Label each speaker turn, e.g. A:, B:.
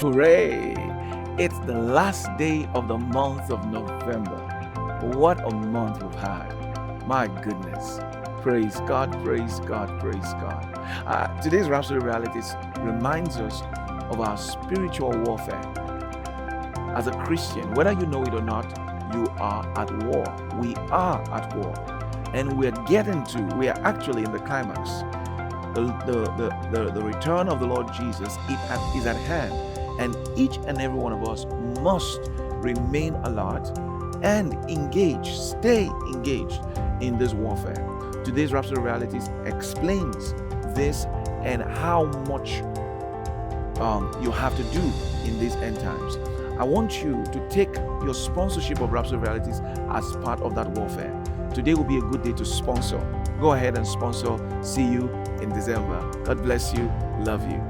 A: Hooray! It's the last day of the month of November. What a month we've had. My goodness. Praise God, praise God, praise God. Today's Rhapsody Realities reminds us of our spiritual warfare. As a Christian, whether you know it or not, you are at war. We are at war. And we are actually in the climax. The return of the Lord Jesus is at hand. And each and every one of us must remain alert and stay engaged in this warfare. Today's Rhapsody Realities explains this and how much you have to do in these end times. I want you to take your sponsorship of Rhapsody Realities as part of that warfare. Today will be a good day to sponsor. Go ahead and sponsor. See you in December. God bless you. Love you.